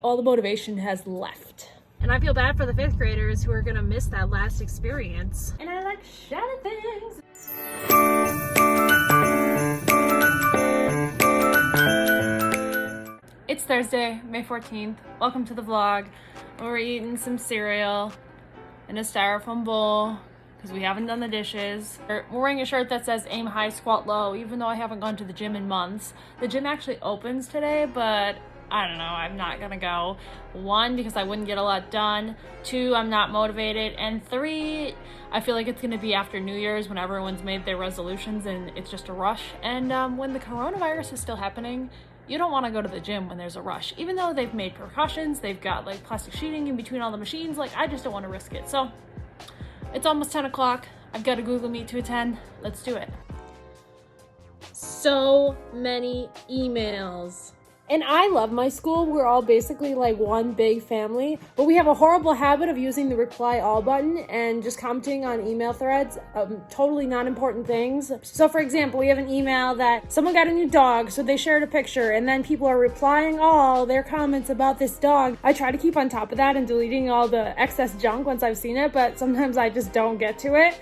all the motivation has left. And I feel bad for the 5th graders who are gonna miss that last experience. And I like shiny things. It's Thursday, May 14th. Welcome to the vlog. We're eating some cereal in a styrofoam bowl because we haven't done the dishes. We're wearing a shirt that says aim high, squat low, even though I haven't gone to the gym in months. The gym actually opens today, but I don't know, I'm not gonna go. 1, because I wouldn't get a lot done. 2, I'm not motivated. And 3, I feel like it's gonna be after New Year's when everyone's made their resolutions and it's just a rush. And when the coronavirus is still happening, you don't wanna go to the gym when there's a rush. Even though they've made precautions, they've got like plastic sheeting in between all the machines, like I just don't wanna risk it. So it's almost 10 o'clock. I've got a Google Meet to attend. Let's do it. So many emails. And I love my school. We're all basically like one big family, but we have a horrible habit of using the reply all button and just commenting on email threads, totally non-important things. So for example, we have an email that someone got a new dog, so they shared a picture, and then people are replying all their comments about this dog. I try to keep on top of that and deleting all the excess junk once I've seen it, but sometimes I just don't get to it.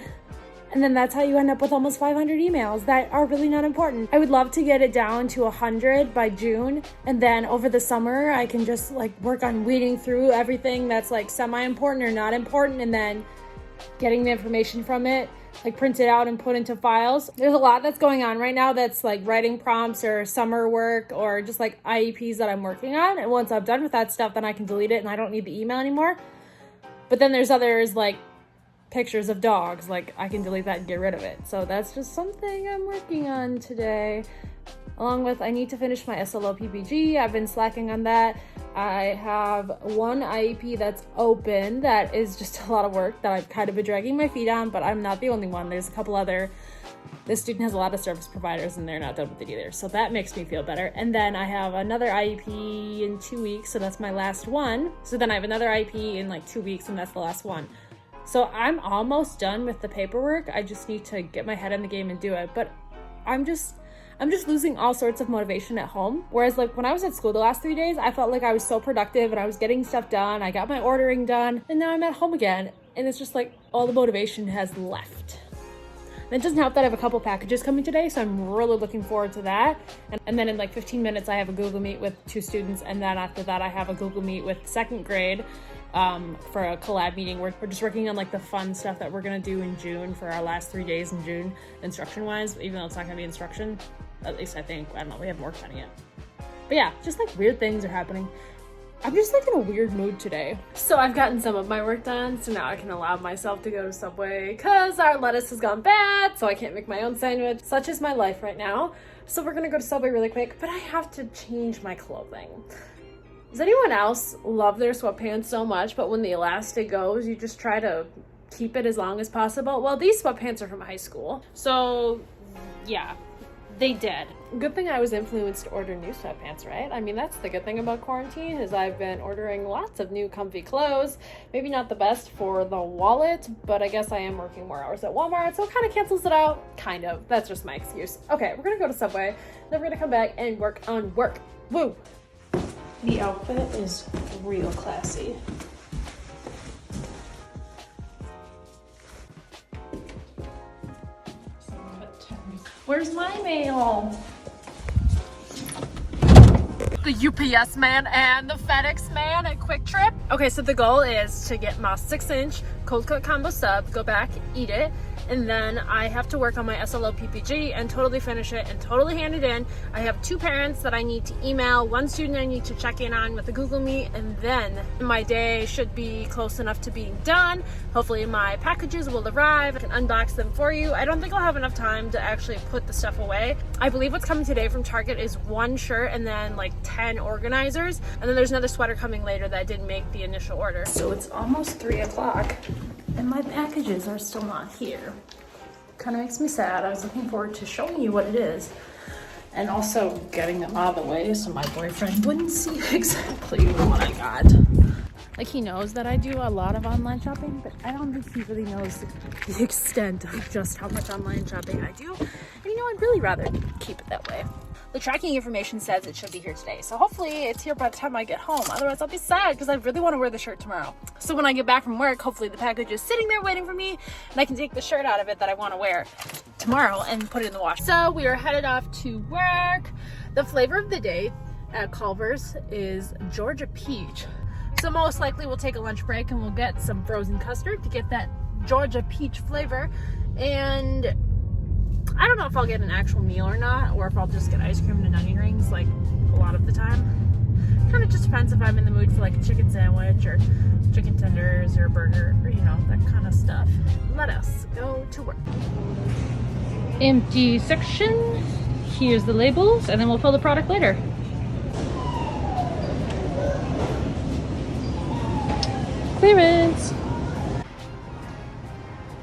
And then that's how you end up with almost 500 emails that are really not important. I would love to get it down to 100 by June. And then over the summer, I can just like work on weeding through everything that's like semi-important or not important, and then getting the information from it, like print it out and put into files. There's a lot that's going on right now that's like writing prompts or summer work or just like IEPs that I'm working on. And once I'm done with that stuff, then I can delete it and I don't need the email anymore. But then there's others like pictures of dogs, like I can delete that and get rid of it. So that's just something I'm working on today. Along with, I need to finish my SLO PPG. I've been slacking on that. I have one IEP that's open that is just a lot of work that I've kind of been dragging my feet on, but I'm not the only one. There's a couple other. This student has a lot of service providers and they're not done with it either. So that makes me feel better. And then I have another IEP in 2 weeks, so that's my last one. So then I have another IEP in like 2 weeks and that's the last one. So I'm almost done with the paperwork. I just need to get my head in the game and do it. But I'm just losing all sorts of motivation at home. Whereas like when I was at school the last 3 days, I felt like I was so productive and I was getting stuff done. I got my ordering done, and now I'm at home again. And it's just like all the motivation has left. And it doesn't help that I have a couple packages coming today, so I'm really looking forward to that. And then in like 15 minutes, I have a Google Meet with 2 students. And then after that, I have a Google Meet with 2nd grade. For a collab meeting. We're just working on like the fun stuff that we're gonna do in June for our last 3 days in June, instruction wise, even though it's not gonna be instruction, at least I think. I don't know, we haven't worked on it yet. But yeah, just like weird things are happening. I'm just like in a weird mood today. So I've gotten some of my work done, so now I can allow myself to go to Subway because our lettuce has gone bad, so I can't make my own sandwich. Such is my life right now. So we're gonna go to Subway really quick, but I have to change my clothing. Does anyone else love their sweatpants so much, but when the elastic goes, you just try to keep it as long as possible? Well, these sweatpants are from high school. So yeah, they did. Good thing I was influenced to order new sweatpants, right? I mean, that's the good thing about quarantine is I've been ordering lots of new comfy clothes. Maybe not the best for the wallet, but I guess I am working more hours at Walmart, so it kind of cancels it out. Kind of. That's just my excuse. Okay, we're gonna go to Subway, then we're gonna come back and work on work. Woo! The outfit is real classy. Where's my mail? The UPS man and the FedEx man at Quick Trip. Okay, so the goal is to get my 6-inch cold cut combo sub, go back, eat it, and then I have to work on my SLO PPG and totally finish it and totally hand it in. I have 2 parents that I need to email, 1 student I need to check in on with a Google Meet, and then my day should be close enough to being done. Hopefully my packages will arrive. I can unbox them for you. I don't think I'll have enough time to actually put the stuff away. I believe what's coming today from Target is 1 shirt and then like 10 organizers, and then there's another sweater coming later that didn't make the initial order. So it's almost 3 o'clock. And my packages are still not here. Kind of makes me sad. I was looking forward to showing you what it is and also getting them out of the way so my boyfriend wouldn't see exactly what I got. Like, he knows that I do a lot of online shopping, but I don't think he really knows the extent of just how much online shopping I do. And you know, I'd really rather keep it that way. the tracking information says it should be here today. So hopefully it's here by the time I get home. Otherwise I'll be sad because I really want to wear the shirt tomorrow. So when I get back from work, hopefully the package is sitting there waiting for me and I can take the shirt out of it that I want to wear tomorrow and put it in the wash. So we are headed off to work. The flavor of the day at Culver's is Georgia Peach. So most likely we'll take a lunch break and we'll get some frozen custard to get that Georgia Peach flavor. And I don't know if I'll get an actual meal or not, or if I'll just get ice cream and onion rings like a lot of the time. Kind of just depends if I'm in the mood for like a chicken sandwich or chicken tenders or a burger or, you know, that kind of stuff. Let us go to work. Empty section. Here's the labels, and then we'll fill the product later. Clearance.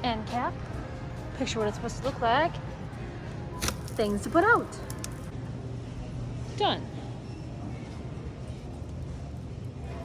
End cap. Picture what it's supposed to look like. Things to put out. Done.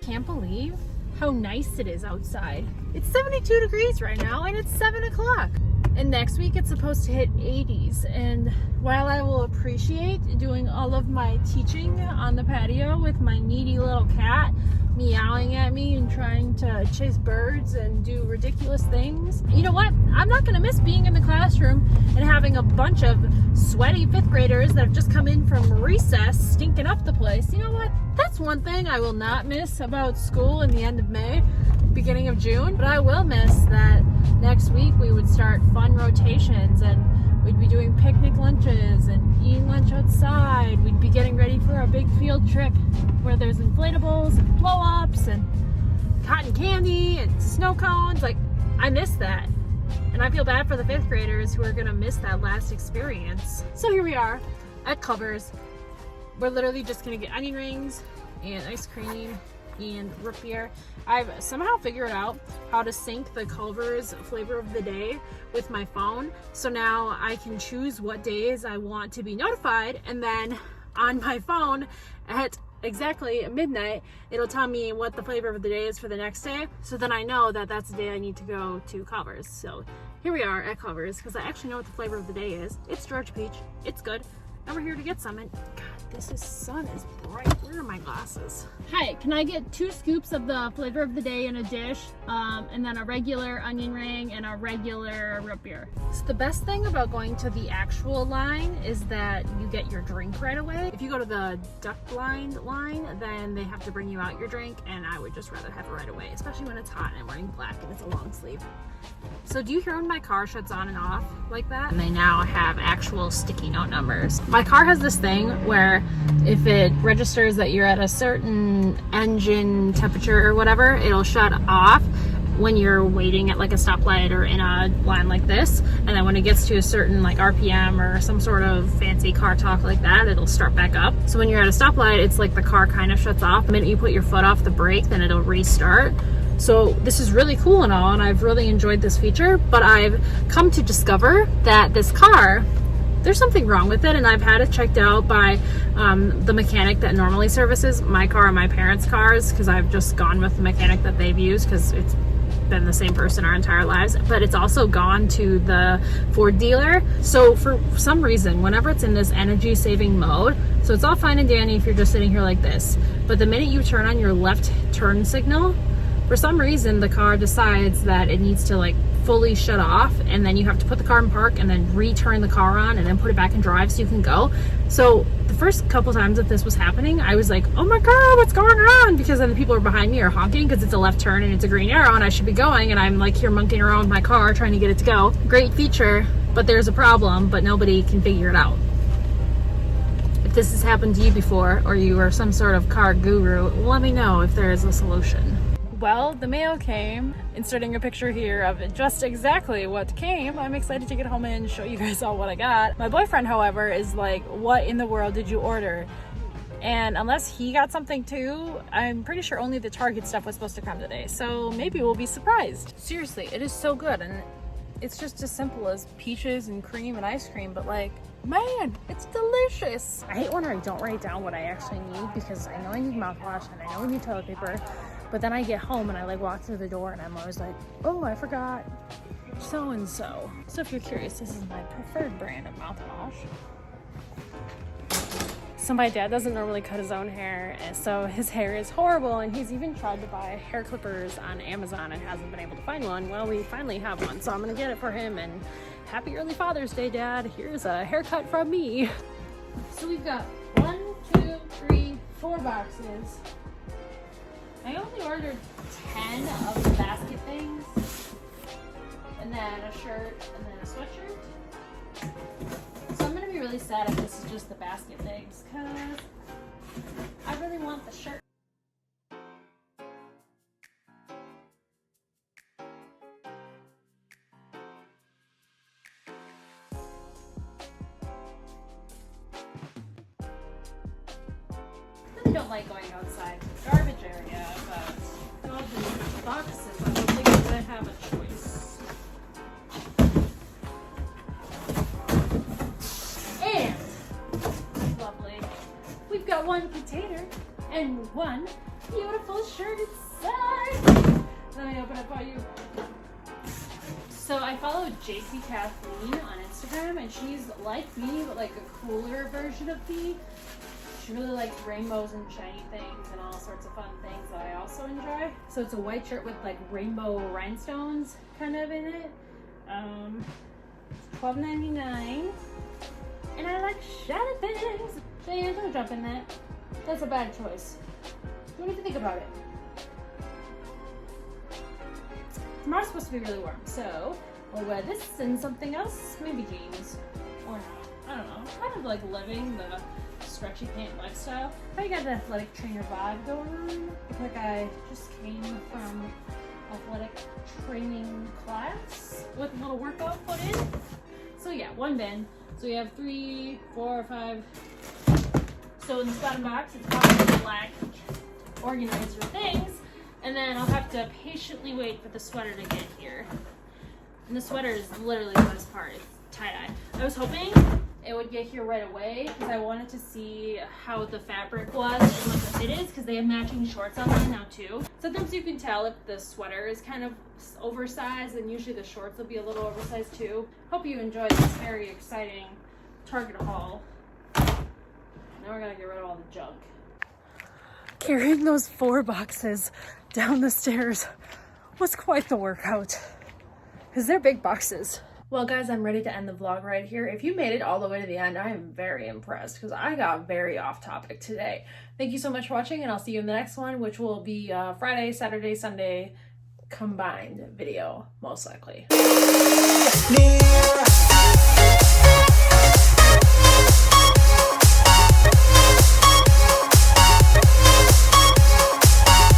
Can't believe how nice it is outside. It's 72 degrees right now and it's 7 o'clock. And next week it's supposed to hit 80s. And while I will appreciate doing all of my teaching on the patio with my needy little cat meowing at me and trying to chase birds and do ridiculous things, you know what? I'm not gonna miss being in the classroom and having a bunch of sweaty 5th graders that have just come in from recess stinking up the place. You know what? That's one thing I will not miss about school in the end of May, beginning of June. But I will miss that next week we would start fun rotations and we'd be doing picnic lunches and eating lunch outside. We'd be getting ready for our big field trip where there's inflatables and blow-ups and cotton candy and snow cones. Like, I miss that. And I feel bad for the 5th graders who are gonna miss that last experience. So here we are at Culver's. We're literally just gonna get onion rings and ice cream and root beer. I've somehow figured out how to sync the Culver's flavor of the day with my phone. So now I can choose what days I want to be notified, and then on my phone at exactly midnight, it'll tell me what the flavor of the day is for the next day. So then I know that that's the day I need to go to Culver's. So here we are at Culver's because I actually know what the flavor of the day is. It's Georgia Peach. It's good. And we're here to get some. And God, this sun is bright. Where are my glasses? Hi, can I get 2 scoops of the flavor of the day in a dish, and then a regular onion ring and a regular root beer? So the best thing about going to the actual line is that you get your drink right away. If you go to the duck blind line, then they have to bring you out your drink, and I would just rather have it right away, especially when it's hot and I'm wearing black and it's a long sleeve. So do you hear when my car shuts on and off like that? And they now have actual sticky note numbers. My car has this thing where if it registers that you're at a certain engine temperature or whatever, it'll shut off when you're waiting at like a stoplight or in a line like this. And then when it gets to a certain like RPM or some sort of fancy car talk like that, it'll start back up. So when you're at a stoplight, it's like the car kind of shuts off. The minute you put your foot off the brake, then it'll restart. So this is really cool and all, and I've really enjoyed this feature, but I've come to discover that this car, there's something wrong with it, and I've had it checked out by the mechanic that normally services my car and my parents' cars, because I've just gone with the mechanic that they've used because it's been the same person our entire lives. But it's also gone to the Ford dealer. So for some reason, whenever it's in this energy saving mode, so it's all fine and dandy if you're just sitting here like this, but the minute you turn on your left turn signal, for some reason the car decides that it needs to like fully shut off, and then you have to put the car in park and then return the car on and then put it back in drive so you can go. So the first couple times that this was happening, I was like, oh my God, what's going on? Because then the people behind me are honking because it's a left turn and it's a green arrow and I should be going, and I'm like here monkeying around with my car trying to get it to go. Great feature, but there's a problem, but nobody can figure it out. If this has happened to you before, or you are some sort of car guru, let me know if there is a solution. Well, the mail came. Inserting a picture here of just exactly what came. I'm excited to get home and show you guys all what I got. My boyfriend, however, is like, what in the world did you order? And unless he got something too, I'm pretty sure only the Target stuff was supposed to come today. So maybe we'll be surprised. Seriously, it is so good. And it's just as simple as peaches and cream and ice cream, but like, man, it's delicious. I hate when I don't write down what I actually need, because I know I need mouthwash and I know I need toilet paper. But then I get home and I like walk through the door and I'm always like, oh, I forgot so-and-so. So if you're curious, this is my preferred brand of mouthwash. So my dad doesn't normally cut his own hair, and so his hair is horrible, and he's even tried to buy hair clippers on Amazon and hasn't been able to find one. Well, we finally have one, so I'm gonna get it for him, and happy early Father's Day, Dad. Here's a haircut from me. So we've got 1, 2, 3, 4 boxes. I only ordered 10 of the basket things, and then a shirt, and then a sweatshirt. So I'm gonna be really sad if this is just the basket things, because I really want the shirt. I don't like going outside to the garbage area, but all these boxes, I don't think I'm gonna have a choice. And lovely, we've got one container and one beautiful shirt inside. Let me open it for you. So I follow JC Kathleen on Instagram, and she's like me, but like a cooler version of me. She really likes rainbows and shiny things and all sorts of fun things that I also enjoy. So it's a white shirt with like rainbow rhinestones kind of in it. It's $12.99. And I like shiny things. Diane, don't jump in that. That's a bad choice. What do you think about it? Tomorrow's supposed to be really warm, so we'll wear this and something else, maybe jeans or not. I don't know. Kind of like living the stretchy pant lifestyle. I got the athletic trainer vibe going on. Look like I just came from athletic training class with a little workout put in. So yeah, one bin. So we have 3, 4, 5. So in this bottom box, it's probably black organizer things. And then I'll have to patiently wait for the sweater to get here. And the sweater is literally the best part. It's tie-dye. I was hoping it would get here right away because I wanted to see how the fabric was and what the fit is, because they have matching shorts online now too. Sometimes you can tell if the sweater is kind of oversized, and usually the shorts will be a little oversized too. Hope you enjoyed this very exciting Target haul. Now we're gonna get rid of all the junk. Carrying those 4 boxes down the stairs was quite the workout, because they're big boxes. Well guys, I'm ready to end the vlog right here. If you made it all the way to the end, I am very impressed, because I got very off topic today. Thank you so much for watching, and I'll see you in the next one, which will be Friday, Saturday, Sunday combined video, most likely.